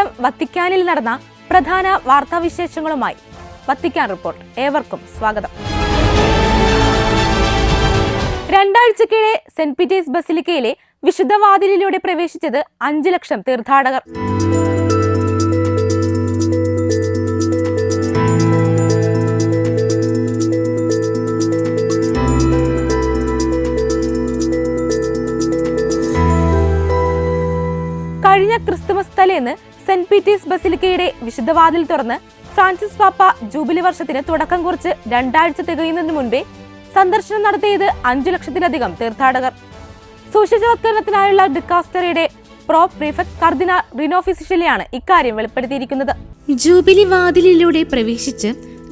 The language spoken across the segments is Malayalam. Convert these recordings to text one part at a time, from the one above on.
ദിവസം വത്തിക്കാനിൽ നടന്ന പ്രധാന വാർത്താവിശേഷങ്ങളുമായി വത്തിക്കാൻ റിപ്പോർട്ട്. ഏവർക്കും സ്വാഗതം. രണ്ടാഴ്ചക്കിടെ സെന്റ് പീറ്റേഴ്സ് ബസിലിക്കയിലെ വിശുദ്ധവാതിലിലൂടെ പ്രവേശിച്ചത് 5 ലക്ഷം തീർത്ഥാടകർ. കഴിഞ്ഞ ക്രിസ്തുമസ് തലേന്ന് സെന്റ് പീറ്റേഴ്സ് ബസിലിക്കയുടെ വിശുദ്ധവാതിൽ തുറന്ന് ഫ്രാൻസിസ് പാപ്പ ജൂബിലി വർഷത്തിന് തുടക്കം കുറിച്ച് 2 ആഴ്ച തികയുന്നതിന് മുൻപേ സന്ദർശനം നടത്തിയത് 5 ലക്ഷത്തിലധികം തീർത്ഥാടകർ. സുശീലവത്കരണത്തിനായുള്ള ഡിക്കാസ്റ്ററിയുടെ പ്രോ പ്രീഫെക്ട് കർദിനാൾ റിനോ ഫിസിഷലിയാണ് ഇക്കാര്യം വെളിപ്പെടുത്തിയിരിക്കുന്നത്. ജൂബിലി വാതിലിലൂടെ പ്രവേശിച്ച്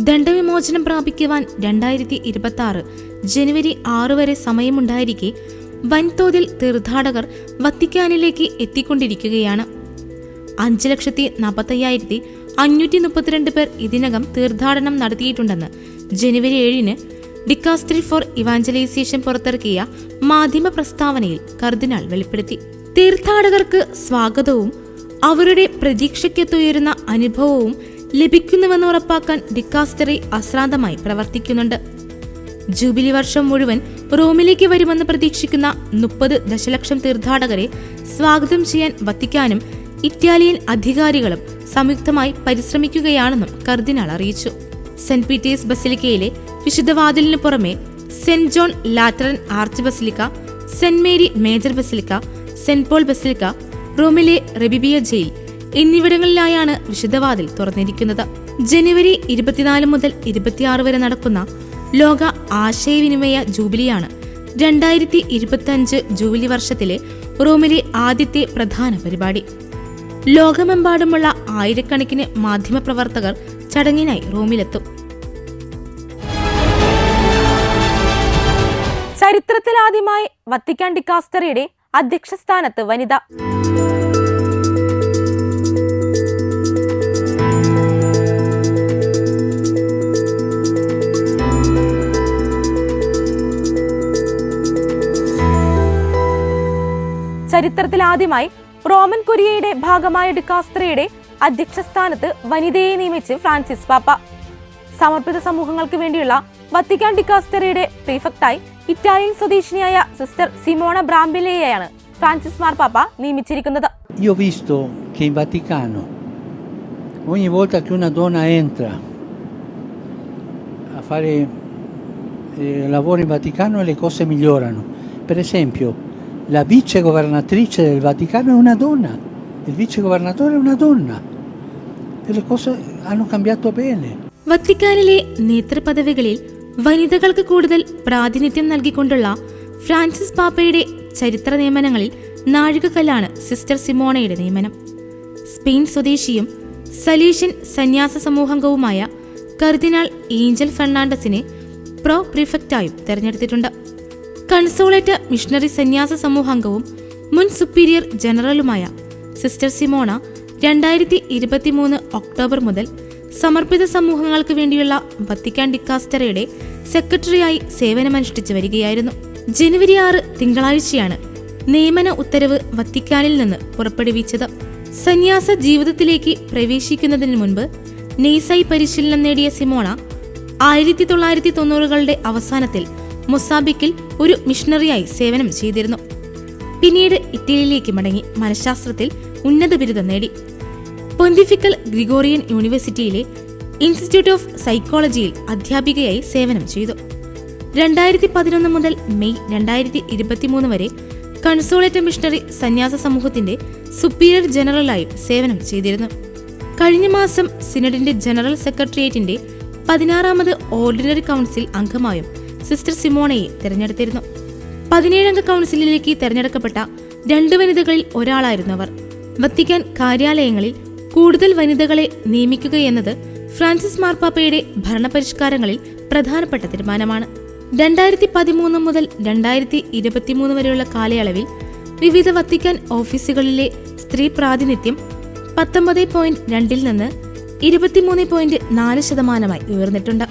ദണ്ഡവിമോചനം പ്രാപിക്കുവാൻ 2026 ജനുവരി 6 വരെ സമയമുണ്ടായിരിക്കെ വൻതോതിൽ തീർത്ഥാടകർ വത്തിക്കാനിലേക്ക് എത്തിക്കൊണ്ടിരിക്കുകയാണ്. 5,45,532 പേർ ഇതിനകം തീർത്ഥാടനം നടത്തിയിട്ടുണ്ടെന്ന് ജനുവരി 7 ഡിക്കാസ്റ്ററി ഫോർ ഇവാഞ്ചലൈസേഷൻ പുറത്തിറക്കിയ മാധ്യമ പ്രസ്താവനയിൽ കർദിനാൾ വെളിപ്പെടുത്തി. തീർത്ഥാടകർക്ക് സ്വാഗതവും അവരുടെ പ്രതീക്ഷയ്ക്കൊത്തുയരുന്ന അനുഭവവും ലഭിക്കുന്നുവെന്ന് ഉറപ്പാക്കാൻ ഡിക്കാസ്റ്ററി അശ്രാന്തമായി പ്രവർത്തിക്കുന്നുണ്ട്. ജൂബിലി വർഷം മുഴുവൻ റോമിലേക്ക് വരുമെന്ന് പ്രതീക്ഷിക്കുന്ന 30 ദശലക്ഷം തീർത്ഥാടകരെ സ്വാഗതം ചെയ്യാൻ വത്തിക്കാനും ഇറ്റാലിയൻ അധികാരികളും സംയുക്തമായി പരിശ്രമിക്കുകയാണെന്നും കർദിനാൾ അറിയിച്ചു. സെന്റ് പീറ്റേഴ്സ് ബസിലിക്കയിലെ വിശുദ്ധവാതിലിനു പുറമെ Saint John Lateran arch basilica, Saint Mary major basilica, Saint Paul basilica, റോമിലെ റെബിബിയ ജയിൽ എന്നിവിടങ്ങളിലായാണ് വിശുദ്ധവാതിൽ തുറന്നിരിക്കുന്നത്. ജനുവരി 24 മുതൽ 26 വരെ നടക്കുന്ന ലോക ആശയവിനിമയ ജൂബിലിയാണ് 2025 ജൂബിലി വർഷത്തിലെ റോമിലെ ആദ്യത്തെ പ്രധാന പരിപാടി. ലോകമെമ്പാടുമുള്ള ആയിരക്കണക്കിന് മാധ്യമപ്രവർത്തകർ ചടങ്ങിനായി റോമിലെത്തും. ചരിത്രത്തിലാദ്യമായി വത്തിക്കാൻ ഡിക്കാസ്റ്ററിയുടെ അധ്യക്ഷ സ്ഥാനത്ത് വനിത. ചരിത്രത്തിലാദ്യമായി റോമൻ കുരിയയുടെ ഭാഗമായ ഡിക്കാസ്റ്ററിയുടെ അധ്യക്ഷ സ്ഥാനത്ത് വനിതയെ നിയമിച്ച് ഫ്രാൻസിസ് പാപ്പ. സമർപ്പിത സമൂഹങ്ങൾക്ക് വേണ്ടിയുള്ള വത്തിക്കാൻ ഡിക്കാസ്റ്ററിയുടെ പ്രീഫെക്റ്റായി ഇറ്റാലിയൻ സ്വദേശിനിയായ സിസ്റ്റർ സിമോണ ബ്രാംബിലെയാണ് ഫ്രാൻസിസ് മാർപ്പാപ്പ നിയമിച്ചിരിക്കുന്നത്. Io ho visto che in Vaticano ogni volta che una donna entra a fare lavoro in Vaticano le cose migliorano. Per esempio, la vice governatrice del Vaticano è una donna, il vice governatore è una donna e le cose hanno cambiato bene. വത്തിക്കാനിലെ നേതൃപദവികളിൽ വനിതകൾക്ക് കൂടുതൽ പ്രാതിനിധ്യം നൽകിക്കൊണ്ടുള്ള ഫ്രാൻസിസ് പാപ്പയുടെ ചരിത്ര നിയമനങ്ങളിൽ നാഴികക്കല്ലാണ് സിസ്റ്റർ സിമോണയുടെ നിയമനം. സ്പെയിൻ സ്വദേശിയും സലീഷ്യൻ സന്യാസ സമൂഹാംഗവുമായ കർദിനാൾ ഏഞ്ചൽ ഫെർണാണ്ടസിനെ പ്രോ പ്രീഫെക്റ്റായും തെരഞ്ഞെടുത്തിട്ടുണ്ട്. കൺസോളേറ്റ് മിഷണറി സന്യാസ സമൂഹാംഗവും മുൻ സുപ്പീരിയർ ജനറലുമായ സിസ്റ്റർ സിമോണ 2023 ഒക്ടോബർ മുതൽ സമർപ്പിത സമൂഹങ്ങൾക്ക് വേണ്ടിയുള്ള വത്തിക്കാൻ ഡിക്കാസ്റ്ററിയുടെ സെക്രട്ടറിയായി സേവനമനുഷ്ഠിച്ചു വരികയായിരുന്നു. ജനുവരി 6 തിങ്കളാഴ്ചയാണ് നിയമന ഉത്തരവ് വത്തിക്കാനിൽ നിന്ന് പുറപ്പെടുവിച്ചത്. സന്യാസ ജീവിതത്തിലേക്ക് പ്രവേശിക്കുന്നതിന് മുൻപ് നെയ്സായി പരിശീലനം നേടിയ സിമോണ 1990കളുടെ അവസാനത്തിൽ മൊസാബിക്കിൽ ഒരു മിഷണറിയായി സേവനം ചെയ്തിരുന്നു. പിന്നീട് ഇറ്റലിയിലേക്ക് മടങ്ങി മനഃശാസ്ത്രത്തിൽ ഉന്നത ബിരുദം നേടി. പൊന്തിഫിക്കൽ ഗ്രിഗോറിയൻ യൂണിവേഴ്സിറ്റിയിലെ ഇൻസ്റ്റിറ്റ്യൂട്ട് ഓഫ് സൈക്കോളജിയിൽ അധ്യാപികയായി സേവനം ചെയ്തു. 2011 മുതൽ മെയ് 2023 വരെ കൺസോളേറ്റ് മിഷണറി സന്യാസ സമൂഹത്തിന്റെ സുപ്പീരിയർ ജനറലായും സേവനം ചെയ്തിരുന്നു. കഴിഞ്ഞ മാസം സിനഡിന്റെ ജനറൽ സെക്രട്ടേറിയറ്റിന്റെ 16ാമത് ഓർഡിനറി കൗൺസിൽ അംഗമായും സിസ്റ്റർ സിമോണയെ തെരഞ്ഞെടുത്തിരുന്നു. 17-അംഗ കൗൺസിലിലേക്ക് തെരഞ്ഞെടുക്കപ്പെട്ട 2 വനിതകളിൽ ഒരാളായിരുന്നു അവർ. വത്തിക്കാൻ കാര്യാലയങ്ങളിൽ കൂടുതൽ വനിതകളെ നിയമിക്കുകയെന്നത് ഫ്രാൻസിസ് മാർപ്പാപ്പയുടെ ഭരണപരിഷ്കാരങ്ങളിൽ പ്രധാനപ്പെട്ട തീരുമാനമാണ്. 2013 മുതൽ 2023 വരെയുള്ള കാലയളവിൽ വിവിധ വത്തിക്കാൻ ഓഫീസുകളിലെ സ്ത്രീ പ്രാതിനിധ്യം 19.2 നിന്ന് 23.4% ഉയർന്നിട്ടുണ്ട്.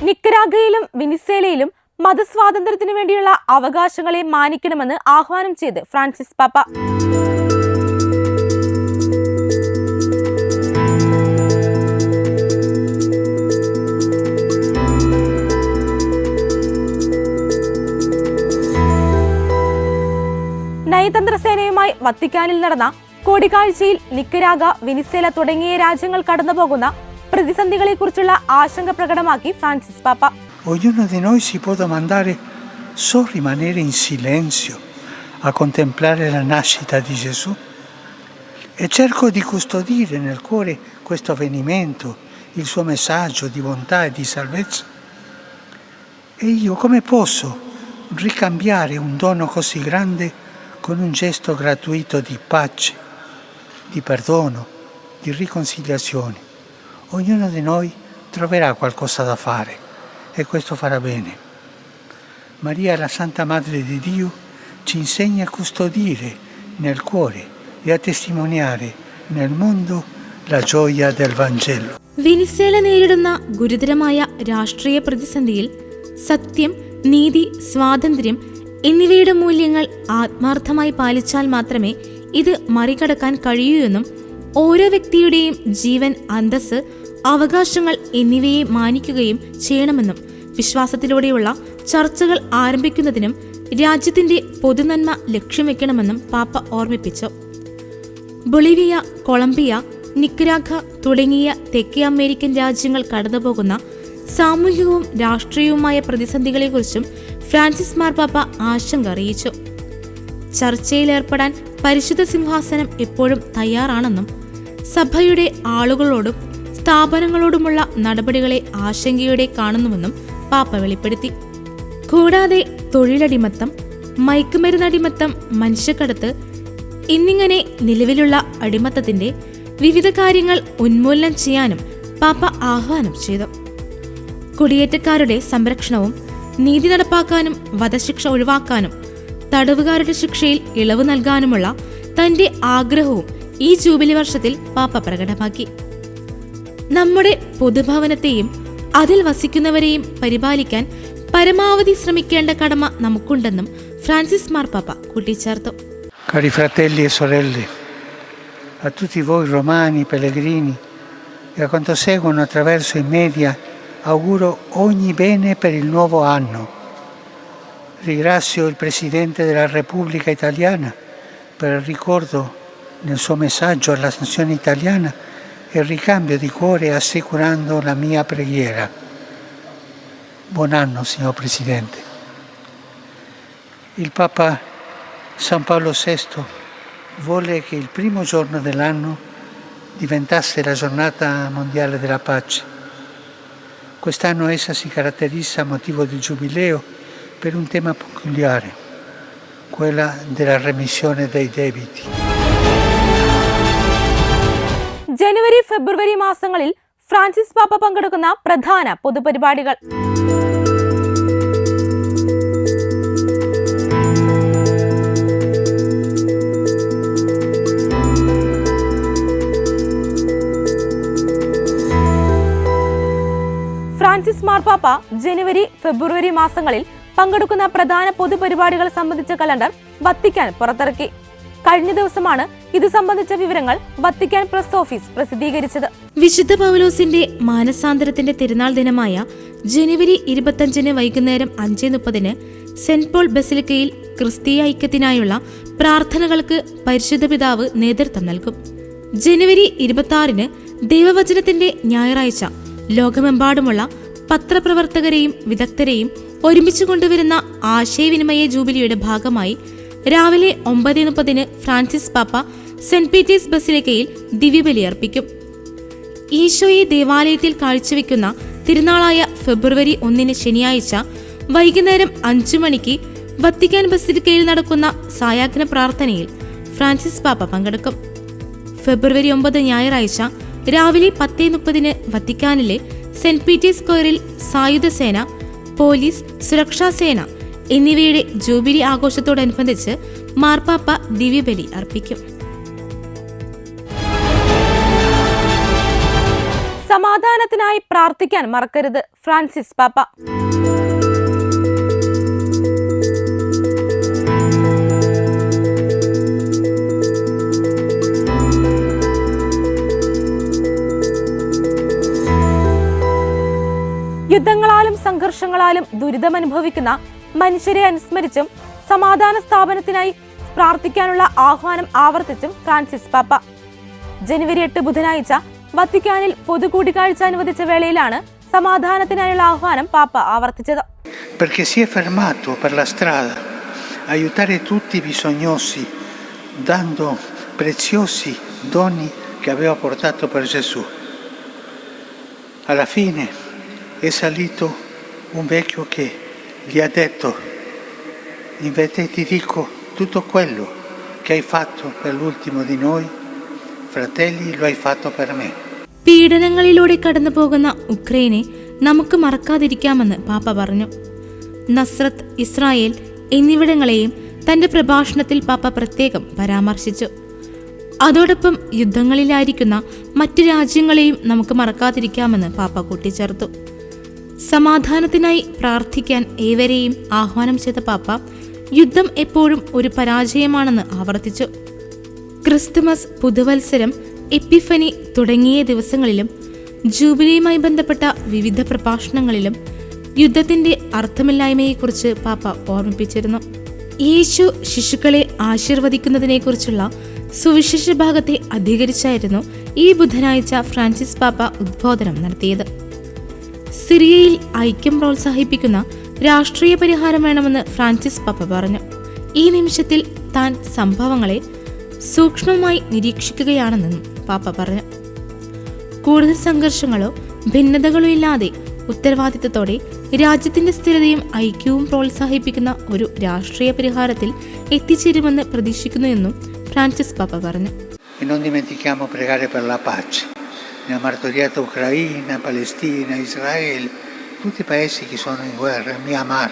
നിക്കരാഗയിലും വെനിസ്വേലയിലും മതസ്വാതന്ത്ര്യത്തിനു വേണ്ടിയുള്ള അവകാശങ്ങളെ മാനിക്കണമെന്ന് ആഹ്വാനം ചെയ്ത് ഫ്രാൻസിസ് പാപ്പ. വത്തിക്കാനിൽ നടന്ന കൂടിക്കാഴ്ചയിൽ നിക്കരാഗ, വെനിസ്വേല തുടങ്ങിയ രാജ്യങ്ങൾ കടന്നുപോകുന്ന പ്രതിസന്ധികളെക്കുറിച്ചുള്ള ആശങ്ക പ്രകടമാക്കി ഫ്രാൻസിസ് പാപ്പ. Ognuno di noi si può domandare: so rimanere in silenzio a contemplare la nascita di Gesù? E cerco di custodire nel cuore questo avvenimento, il suo messaggio di bontà e di salvezza. E io come posso ricambiare un dono così grande con un gesto gratuito di pace, di perdono, di riconciliazione? Ognuno di noi troverà qualcosa da fare e questo farà bene. Maria, la Santa Madre di Dio, ci insegna a custodire nel cuore e a testimoniare nel mondo la gioia del Vangelo. Venezuela നേരിടുന്ന ഗുരുതരമായ രാഷ്ട്രീയ പ്രതിസന്ധിയിൽ സത്യം, നീതി, സ്വാതന്ത്ര്യം എന്നിവയുടെ മൂല്യങ്ങൾ ആത്മാർത്ഥമായി പാലിച്ചാൽ മാത്രമേ ഇത് മറികടക്കാൻ കഴിയൂ എന്നും ഓരോ വ്യക്തിയുടെയും ജീവൻ, അന്തസ്സ്, അവകാശങ്ങൾ എന്നിവയെ മാനിക്കുകയും ചെയ്യണമെന്നും വിശ്വാസത്തിലൂടെയുള്ള ചർച്ചകൾ ആരംഭിക്കുന്നതിനും രാജ്യത്തിന്റെ പൊതുനന്മ ലക്ഷ്യം വെക്കണമെന്നും പാപ്പ ഓർമ്മിപ്പിച്ചു. ബൊളീവിയ, കൊളംബിയ, നിക്കരാഗ തുടങ്ങിയ തെക്കേ അമേരിക്കൻ രാജ്യങ്ങൾ കടന്നുപോകുന്ന സാമൂഹികവും രാഷ്ട്രീയവുമായ പ്രതിസന്ധികളെക്കുറിച്ചും ഫ്രാൻസിസ് മാർപ്പാപ്പ ആശങ്ക അറിയിച്ചു. ചർച്ചയിലേർപ്പെടാൻ പരിശുദ്ധ സിംഹാസനം എപ്പോഴും തയ്യാറാണെന്നും സഭയുടെ ആളുകളോടും സ്ഥാപനങ്ങളോടുമുള്ള നടപടികളെ ആശങ്കയോടെ കാണുന്നുവെന്നും പാപ്പ വെളിപ്പെടുത്തി. കൂടാതെ തൊഴിലടിമത്തം, മയക്കുമരുന്നടിമത്തം, മനുഷ്യക്കടത്ത് എന്നിങ്ങനെ നിലവിലുള്ള അടിമത്തത്തിന്റെ വിവിധ കാര്യങ്ങൾ ഉന്മൂലനം ചെയ്യാനും പാപ്പ ആഹ്വാനം ചെയ്തു. കുടിയേറ്റക്കാരുടെ സംരക്ഷണവും നീതി നടപ്പാക്കാനും വധശിക്ഷ ഒഴിവാക്കാനും തടവുകാരുടെ ശിക്ഷയിൽ ഇളവ് നൽകാനുമുള്ള തന്റെ ആഗ്രഹവും ഈ ജൂബിലി വർഷത്തിൽ പാപ്പ പ്രകടമാക്കി. നമ്മുടെ പൊതുഭവനത്തെയും അതിൽ വസിക്കുന്നവരെയും പരിപാലിക്കാൻ പരമാവധി ശ്രമിക്കേണ്ട കടമ നമുക്കുണ്ടെന്നും ഫ്രാൻസിസ് മാർപ്പാപ്പ കൂട്ടിച്ചേർത്തു. Cari fratelli e sorelle, a tutti voi romani, pellegrini e a quanto seguono attraverso i media auguro ogni bene per il nuovo anno. Ringrazio il Presidente della Repubblica Italiana per il ricordo nel suo messaggio alla nazione italiana e il ricambio di cuore assicurando la mia preghiera. Buon anno, signor Presidente. Il Papa San Paolo VI volle che il primo giorno dell'anno diventasse la giornata mondiale della pace. Quest'anno essa si caratterizza a motivo di giubileo per un tema peculiare, quella della remissione dei debiti. ജനുവരി, ഫെബ്രുവരി മാസങ്ങളിൽ ഫ്രാൻസിസ് പാപ്പ പങ്കെടുക്കുന്ന പ്രധാന പൊതുപരിപാടികൾ. ഫ്രാൻസിസ് മാർപ്പാപ്പ ജനുവരി, ഫെബ്രുവരി മാസങ്ങളിൽ പങ്കെടുക്കുന്ന പ്രധാന പൊതുപരിപാടികൾ സംബന്ധിച്ച കലണ്ടർ വത്തിക്കാൻ പുറത്തിറക്കി. കഴിഞ്ഞ ദിവസമാണ് ഇത് സംബന്ധിച്ച വിവരങ്ങൾ വത്തിക്കാൻ പ്രസ് ഓഫീസ് പ്രസിദ്ധീകരിച്ചത്. വിശുദ്ധ പൗലോസിന്റെ മാനസാന്തരത്തിന്റെ തിരുനാൾ ദിനമായ ജനുവരി 25 വൈകുന്നേരം 5:30 സെന്റ് പോൾ ബസിലിക്കയിൽ ക്രിസ്തീയ ഐക്യത്തിനായുള്ള പ്രാർത്ഥനകൾക്ക് പരിശുദ്ധ പിതാവ് നേതൃത്വം നൽകും. ജനുവരി 26 ദൈവവചനത്തിന്റെ ഞായറാഴ്ച ലോകമെമ്പാടുമുള്ള പത്രപ്രവർത്തകരെയും വിദഗ്ധരെയും ഒരുമിച്ച് കൊണ്ടുവരുന്ന ആശയവിനിമയ ജൂബിലിയുടെ ഭാഗമായി രാവിലെ 9:30 ഫ്രാൻസിസ് പാപ്പ സെന്റ് പീറ്റേഴ്സ് ബസിലിക്കയിൽ ദിവ്യബലി അർപ്പിക്കും. ഈശോയെ ദേവാലയത്തിൽ കാഴ്ചവെക്കുന്ന തിരുനാളായ ഫെബ്രുവരി 1 ശനിയാഴ്ച വൈകുന്നേരം 5 മണിക്ക് വത്തിക്കാൻ ബസിലിക്കയിൽ നടക്കുന്ന സായാഹ്ന പ്രാർത്ഥനയിൽ ഫ്രാൻസിസ് പാപ്പ പങ്കെടുക്കും. ഫെബ്രുവരി 9 ഞായറാഴ്ച രാവിലെ 10:30 വത്തിക്കാനിലെ സെന്റ് പീറ്റേഴ്സ് സ്ക്വയറിൽ സായുധസേന, പോലീസ്, സുരക്ഷാസേന എന്നിവയുടെ ജൂബിലി ആഘോഷത്തോടനുബന്ധിച്ച് മാർപ്പാപ്പ ദിവ്യബലി അർപ്പിക്കും. സമാധാനത്തിനായി പ്രാർത്ഥിക്കാൻ മറക്കരുത്, ഫ്രാൻസിസ് പാപ്പ. യുദ്ധങ്ങളാലും സംഘർഷങ്ങളാലും ദുരിതമനുഭവിക്കുന്ന മനുഷ്യരെ അനുസ്മരിച്ചും സമാധാന സ്ഥാപനത്തിനായി പ്രാർത്ഥിക്കാനുള്ള ആഹ്വാനം ആവർത്തിച്ചും ഫ്രാൻസിസ് പാപ്പ. ജനുവരി 8 ബുധനാഴ്ച വത്തിക്കാനിൽ പൊതുകൂടിക്കാഴ്ച അനുവദിച്ച വേളയിലാണ് സമാധാനത്തിനായുള്ള ആഹ്വാനം പാപ്പ ആവർത്തിച്ചത്. Perché si è fermato per la strada a aiutare tutti i bisognosi, dando preziosi doni che aveva portato per Gesù. Alla fine è salito un vecchio che gli ha detto: in verità ti dico, tutto quello che hai fatto per l'ultimo di noi, fratelli, lo hai fatto per me. പീഡനങ്ങളിലൂടെ കടന്നു പോകുന്ന ഉക്രൈനെ നമുക്ക് മറക്കാതിരിക്കാമെന്ന് പാപ്പ പറഞ്ഞു. നസ്രത്ത്, ഇസ്രായേൽ എന്നിവിടങ്ങളെയും തന്റെ പ്രഭാഷണത്തിൽ പാപ്പ പ്രത്യേകം പരാമർശിച്ചു. അതോടൊപ്പം യുദ്ധങ്ങളിലായിരിക്കുന്ന മറ്റു രാജ്യങ്ങളെയും നമുക്ക് മറക്കാതിരിക്കാമെന്ന് പാപ്പ കൂട്ടിച്ചേർത്തു. സമാധാനത്തിനായി പ്രാർത്ഥിക്കാൻ ഏവരെയും ആഹ്വാനം ചെയ്ത പാപ്പ യുദ്ധം എപ്പോഴും ഒരു പരാജയമാണെന്ന് ആവർത്തിച്ചു. ക്രിസ്തുമസ്, പുതുവത്സരം, എപ്പിഫനി തുടങ്ങിയ ദിവസങ്ങളിലും ജൂബിലിയുമായി ബന്ധപ്പെട്ട വിവിധ പ്രഭാഷണങ്ങളിലും യുദ്ധത്തിന്റെ അർത്ഥമില്ലായ്മയെക്കുറിച്ച് പാപ്പ ഓർമ്മിപ്പിച്ചിരുന്നു. യേശു ശിശുക്കളെ ആശീർവദിക്കുന്നതിനെക്കുറിച്ചുള്ള സുവിശേഷ ഭാഗത്തെ അധികരിച്ചായിരുന്നു ഈ ബുധനാഴ്ച ഫ്രാൻസിസ് പാപ്പ ഉദ്ബോധനം നടത്തിയത്. സിറിയയിൽ ഐക്യം പ്രോത്സാഹിപ്പിക്കുന്ന രാഷ്ട്രീയ പരിഹാരം വേണമെന്ന് ഫ്രാൻസിസ് പാപ്പ പറഞ്ഞു. ഈ നിമിഷത്തിൽ താൻ സംഭവങ്ങളെ സൂക്ഷ്മമായി നിരീക്ഷിക്കുകയാണെന്നും പാപ്പ പറഞ്ഞു. കൂടുതൽ സംഘർഷങ്ങളോ ഭിന്നതകളോ ഇല്ലാതെ ഉത്തരവാദിത്തത്തോടെ രാജ്യത്തിന്റെ സ്ഥിരതയും ഐക്യവും പ്രോത്സാഹിപ്പിക്കുന്ന ഒരു രാഷ്ട്രീയ പരിഹാരത്തിൽ എത്തിച്ചേരുമെന്ന് പ്രതീക്ഷിക്കുന്നുവെന്നും ഫ്രാൻസിസ് പാപ്പ പറഞ്ഞു. Non dimentichiamo pregare per la pace. Nella martoriata Ucraina, Palestina, Israele, tutti i paesi che sono in guerra, Myanmar.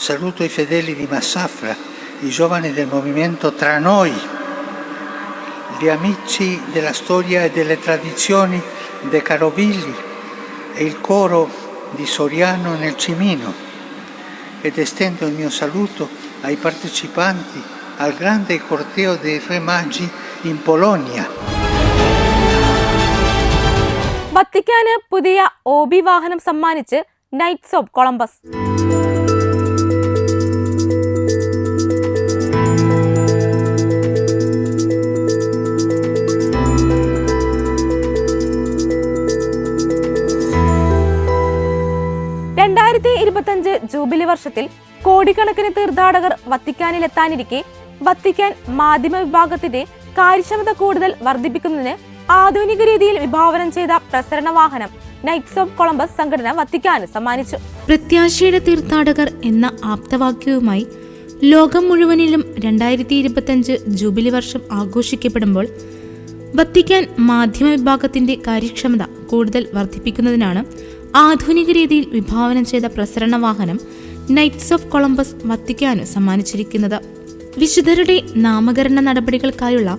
Saluto i fedeli di Massafra, i giovani del movimento Tra Noi, gli amici della storia e delle tradizioni dei Carovilli e il coro di Soriano nel Cimino, ed estendo il mio saluto ai partecipanti al grande corteo dei Re Magi in Polonia. വത്തിക്കാന് പുതിയ OB വാഹനം സമ്മാനിച്ച് നൈറ്റ്സ് ഓഫ് കൊളംബസ്. ജൂബിലി വർഷത്തിൽ കോടിക്കണക്കിന് തീർത്ഥാടകർ വത്തിക്കാനിലെത്താനിരിക്കെ വത്തിക്കാൻ മാധ്യമ വിഭാഗത്തിന്റെ കാര്യക്ഷമത കൂടുതൽ വർദ്ധിപ്പിക്കുന്നതിന് ആധുനിക രീതിയിൽ വിഭാവനം ചെയ്ത പ്രസരണ വാഹനം നൈറ്റ്സ് ഓഫ് കൊളംബസ് സംഘടന വത്തിക്കാന് സമ്മാനിച്ചു. പ്രത്യാശയുടെ തീർത്ഥാടകർ എന്ന ആപ്തവാക്യവുമായി ലോകം മുഴുവനിലും 2025 ജൂബിലി വർഷം ആഘോഷിക്കപ്പെടുമ്പോൾ വത്തിക്കാൻ മാധ്യമ വിഭാഗത്തിന്റെ കാര്യക്ഷമത കൂടുതൽ വർദ്ധിപ്പിക്കുന്നതിനാണ് ആധുനിക രീതിയിൽ വിഭാവനം ചെയ്ത പ്രസരണ വാഹനം നൈറ്റ്സ് ഓഫ് കൊളംബസ് വത്തിക്കാന് സമ്മാനിച്ചിരിക്കുന്നത്. വിശുദ്ധരുടെ നാമകരണ നടപടികൾക്കായുള്ള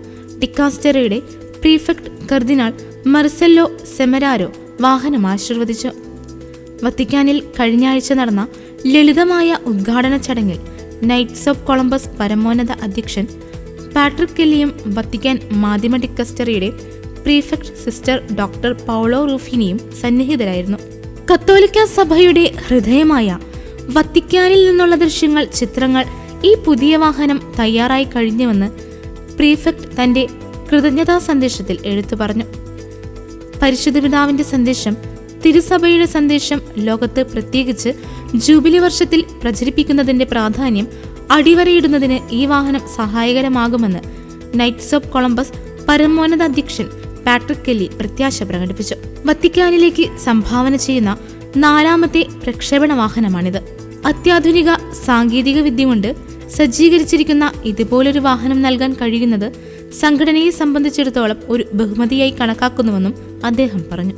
ഡിക്കാസ്റ്ററിയുടെ പ്രീഫെക്ട് കർദിനാൾ മർസെല്ലോ സെമരാരോ വാഹനം ആശീർവദിച്ചു. വത്തിക്കാനിൽ കഴിഞ്ഞ ആഴ്ച നടന്ന ലളിതമായ ഉദ്ഘാടന ചടങ്ങിൽ നൈറ്റ്സ് ഓഫ് കൊളംബസ് പരമോന്നത അധ്യക്ഷൻ പാട്രിക് കെല്ലിയും വത്തിക്കാൻ മാധ്യമ ഡിക്കസ്റ്ററിയുടെ പ്രീഫെക്ട് സിസ്റ്റർ ഡോക്ടർ പൗളോ റൂഫിനിയും സന്നിഹിതരായിരുന്നു. കത്തോലിക്ക സഭയുടെ ഹൃദയമായ വത്തിക്കാനിൽ നിന്നുള്ള ദൃശ്യങ്ങൾ, ചിത്രങ്ങൾ ഈ പുതിയ വാഹനം തയ്യാറായി കഴിഞ്ഞുവെന്ന് പ്രീഫെക്ട് തന്റെ കൃതജ്ഞതാ സന്ദേശത്തിൽ എടുത്തു പറഞ്ഞു. പരിശുദ്ധ പിതാവിന്റെ സന്ദേശം, തിരുസഭയുടെ സന്ദേശം ലോകത്ത് പ്രത്യേകിച്ച് ജൂബിലി വർഷത്തിൽ പ്രചരിപ്പിക്കുന്നതിന്റെ പ്രാധാന്യം അടിവരയിടുന്നതിന് ഈ വാഹനം സഹായകരമാകുമെന്ന് നൈറ്റ്സ് ഓഫ് കൊളംബസ് പരമോന്നത അധ്യക്ഷൻ പാട്രിക് കെല്ലി പ്രത്യാശ പ്രകടിപ്പിച്ചു. വത്തിക്കാനിലേക്ക് സംഭാവന ചെയ്യുന്ന 4ാമത്തെ പ്രക്ഷേപണ വാഹനമാണിത്. അത്യാധുനിക സാങ്കേതിക വിദ്യ കൊണ്ട് സജ്ജീകരിച്ചിരിക്കുന്ന ഇതുപോലൊരു വാഹനം നൽകാൻ കഴിയുന്നത് സംഘടനയെ സംബന്ധിച്ചിടത്തോളം ഒരു ബഹുമതിയായി കണക്കാക്കുന്നുവെന്നും അദ്ദേഹം പറഞ്ഞു.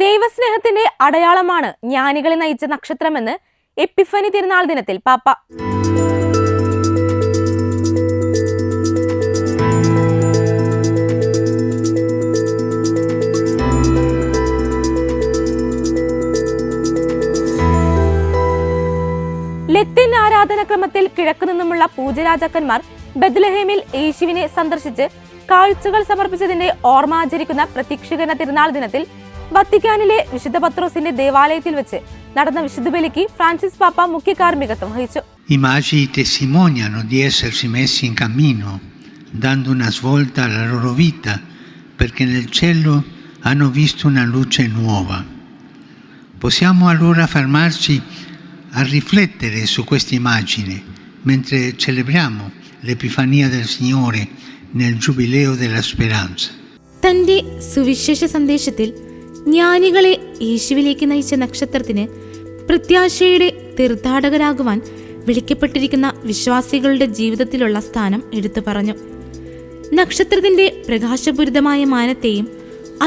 ദൈവസ്നേഹത്തിന്റെ അടയാളമാണ് ജ്ഞാനികളെ നയിച്ച നക്ഷത്രമെന്ന് എപ്പിഫനി തിരുനാൾ ദിനത്തിൽ പാപ്പ. ലത്തീൻ ആരാധനാക്രമത്തിൽ കിഴക്കു നിന്നുമുള്ള പൂജരാജാക്കന്മാർ ബെത്ലഹേമിൽ യേശുവിനെ സന്ദർശിച്ച് കാഴ്ചകൾ സമർപ്പിച്ചതിന്റെ ഓർമ്മ ആചരിക്കുന്ന പ്രത്യക്ഷീകരണ തിരുനാൾ ദിനത്തിൽ വത്തിക്കാനിലെ വിശുദ്ധ പത്രോസിന്റെ ദേവാലയത്തിൽ വെച്ച് നടന്ന വിശുദ്ധ ബലിക്ക് ഫ്രാൻസിസ് പാപ്പ മുഖ്യ കാർമ്മികത്വം വഹിച്ചു. I magi testimoniano di essersi messi in cammino, dando una svolta alla loro vita, perché nel cielo hanno visto una luce nuova. Possiamo allora fermarci a riflettere su questa immagine mentre celebriamo l'Epifania del Signore nel Giubileo della Speranza. തന്റെ സുവിശേഷ സന്ദേശത്തിൽ ജ്ഞാനികളെ യേശുവിലേക്ക് നയിച്ച നക്ഷത്രത്തിന് പ്രത്യാശയുടെ തീർത്ഥാടകരാകുവാൻ വിളിക്കപ്പെട്ടിരിക്കുന്ന വിശ്വാസികളുടെ ജീവിതത്തിലുള്ള സ്ഥാനം എടുത്തു പറഞ്ഞു. നക്ഷത്രത്തിന്റെ പ്രകാശപൂരിതമായ മാനത്തെയും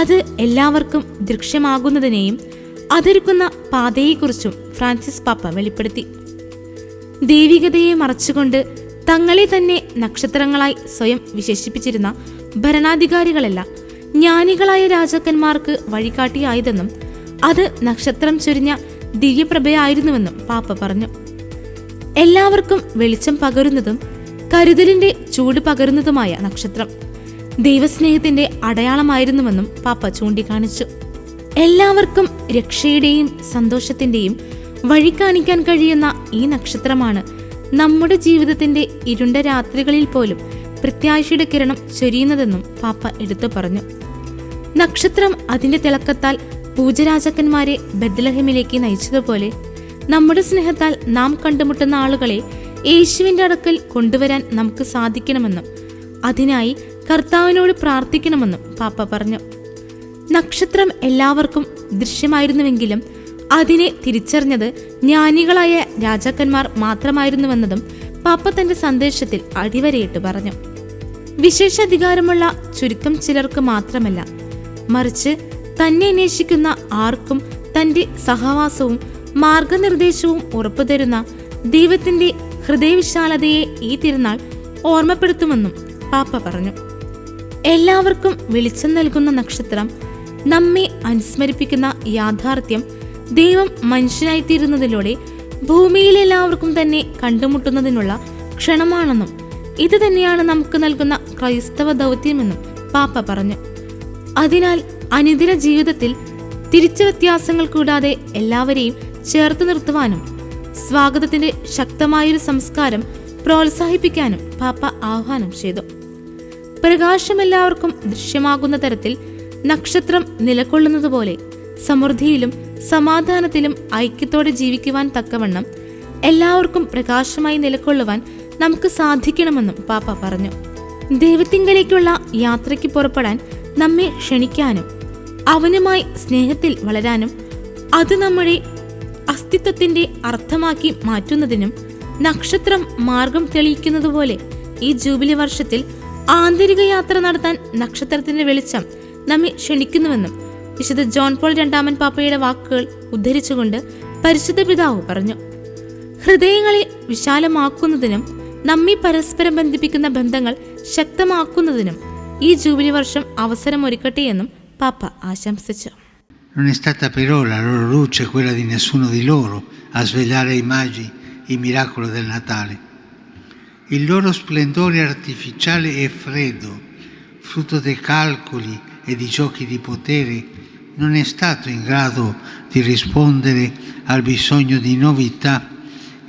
അത് എല്ലാവർക്കും ദൃശ്യമാകുന്നതിനെയും അതൊരുക്കുന്ന പാതയെക്കുറിച്ചും ഫ്രാൻസിസ് പാപ്പ വെളിപ്പെടുത്തി. ദൈവികതയെ മറച്ചുകൊണ്ട് തങ്ങളെ തന്നെ നക്ഷത്രങ്ങളായി സ്വയം വിശേഷിപ്പിച്ചിരുന്ന ഭരണാധികാരികളല്ല ജ്ഞാനികളായ രാജാക്കന്മാർക്ക് വഴികാട്ടിയായതെന്നും അത് നക്ഷത്രം ചൊരിഞ്ഞ ദിവ്യപ്രഭയായിരുന്നുവെന്നും പാപ്പ പറഞ്ഞു. എല്ലാവർക്കും വെളിച്ചം പകരുന്നതും കരുതലിന്റെ ചൂട് പകരുന്നതുമായ നക്ഷത്രം ദൈവസ്നേഹത്തിന്റെ അടയാളമായിരുന്നുവെന്നും പാപ്പ ചൂണ്ടിക്കാണിച്ചു. എല്ലാവർക്കും രക്ഷയുടെയും സന്തോഷത്തിന്റെയും വഴി കാണിക്കാൻ കഴിയുന്ന ഈ നക്ഷത്രമാണ് നമ്മുടെ ജീവിതത്തിന്റെ ഇരുണ്ട രാത്രികളിൽ പോലും പ്രത്യാശയുടെ കിരണം ചൊരിയുന്നതെന്നും പാപ്പ എടുത്തു പറഞ്ഞു. നക്ഷത്രം അതിന്റെ തിളക്കത്താൽ പൂജരാജാക്കന്മാരെ ബെത്ലഹേമിലേക്ക് നയിച്ചതുപോലെ നമ്മുടെ സ്നേഹത്താൽ നാം കണ്ടുമുട്ടുന്ന ആളുകളെ യേശുവിന്റെ അടുക്കൽ കൊണ്ടുവരാൻ നമുക്ക് സാധിക്കണമെന്നും അതിനായി കർത്താവിനോട് പ്രാർത്ഥിക്കണമെന്നും പാപ്പ പറഞ്ഞു. നക്ഷത്രം എല്ലാവർക്കും ദൃശ്യമായിരുന്നുവെങ്കിലും അതിനെ തിരിച്ചറിഞ്ഞത് ജ്ഞാനികളായ രാജാക്കന്മാർ മാത്രമായിരുന്നുവെന്നതും പാപ്പ തന്റെ സന്ദേശത്തിൽ അടിവരയിട്ട് പറഞ്ഞു. വിശേഷാധികാരമുള്ള ചുരുക്കം ചിലർക്ക് മാത്രമല്ല, മറിച്ച് തന്നെ അന്വേഷിക്കുന്ന ആർക്കും തന്റെ സഹവാസവും മാർഗനിർദ്ദേശവും ഉറപ്പുതരുന്ന ദൈവത്തിന്റെ ഹൃദയവിശാലതയെ ഈ തിരുനാൾ ഓർമ്മപ്പെടുത്തുമെന്നും പാപ്പ പറഞ്ഞു. എല്ലാവർക്കും വെളിച്ചം നൽകുന്ന നക്ഷത്രം നമ്മെ അനുസ്മരിപ്പിക്കുന്ന യാഥാർത്ഥ്യം ദൈവം മനുഷ്യനായിത്തീരുന്നതിലൂടെ ഭൂമിയിലെല്ലാവർക്കും തന്നെ കണ്ടുമുട്ടുന്നതിനുള്ള ക്ഷണമാണെന്നും ഇത് തന്നെയാണ് നമുക്ക് നൽകുന്ന ക്രൈസ്തവ ദൗത്യമെന്നും പാപ്പ പറഞ്ഞു. അതിനാൽ അനുദിന ജീവിതത്തിൽ തിരിച്ചു വ്യത്യാസങ്ങൾ കൂടാതെ എല്ലാവരെയും ചേർത്ത് നിർത്തുവാനും സ്വാഗതത്തിന്റെ ശക്തമായൊരു സംസ്കാരം പ്രോത്സാഹിപ്പിക്കാനും പാപ്പ ആഹ്വാനം ചെയ്തു. പ്രകാശം എല്ലാവർക്കും ദൃശ്യമാകുന്ന തരത്തിൽ നക്ഷത്രം നിലകൊള്ളുന്നതുപോലെ സമൃദ്ധിയിലും സമാധാനത്തിലും ഐക്യത്തോടെ ജീവിക്കുവാൻ തക്കവണ്ണം എല്ലാവർക്കും പ്രകാശമായി നിലകൊള്ളുവാൻ നമുക്ക് സാധിക്കണമെന്നും പാപ്പ പറഞ്ഞു. ദൈവത്തിങ്കലേക്കുള്ള യാത്രയ്ക്ക് പുറപ്പെടാൻ നമ്മെ ക്ഷണിക്കാനും അവനുമായി സ്നേഹത്തിൽ വളരാനും അത് നമ്മുടെ അസ്തിത്വത്തിന്റെ അർത്ഥമാക്കി മാറ്റുന്നതിനും നക്ഷത്രം മാർഗം തെളിയിക്കുന്നതുപോലെ ഈ ജൂബിലി വർഷത്തിൽ ആന്തരിക യാത്ര നടത്താൻ നക്ഷത്രത്തിന്റെ വെളിച്ചം നമ്മെ ക്ഷണിക്കുന്നുവെന്നും വിശുദ്ധ ജോൺ പോൾ രണ്ടാമൻ പാപ്പയുടെ വാക്കുകൾ ഉദ്ധരിച്ചുകൊണ്ട് പരിശുദ്ധ പിതാവ് പറഞ്ഞു. ഹൃദയങ്ങളെ വിശാലമാക്കുന്നതിനും നമ്മെ പരസ്പരം ബന്ധിപ്പിക്കുന്ന ബന്ധങ്ങൾ ശക്തമാക്കുന്നതിനും ഈ ജൂബിലി വർഷം അവസരമൊരുക്കട്ടെ എന്നും പാപ്പ ആശംസിച്ചു. Non è stata però la loro luce quella di nessuno di loro a svegliare ai magi il miracolo del Natale. Il loro splendore artificiale e freddo, frutto dei calcoli e di giochi di potere, non è stato in grado di rispondere al bisogno di novità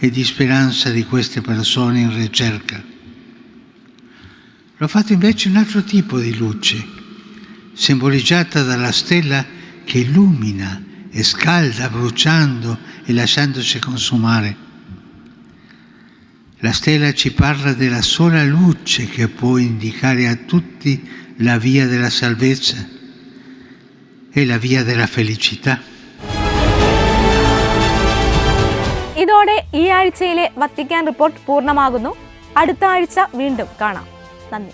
e di speranza di queste persone in ricerca. L'ha fatto invece un altro tipo di luce, simboleggiata dalla stella che illumina e scalda bruciando e lasciandosi consumare. La stella ci parla della sola luce che può indicare a tutti la via della salvezza e la via della felicità. ഇതോടെ ഈ ആഴ്ചയിലെ വത്തിക്കാൻ റിപ്പോർട്ട് പൂർണ്ണമാകുന്നു. അടുത്ത ആഴ്ച വീണ്ടും കാണാം. നന്ദി.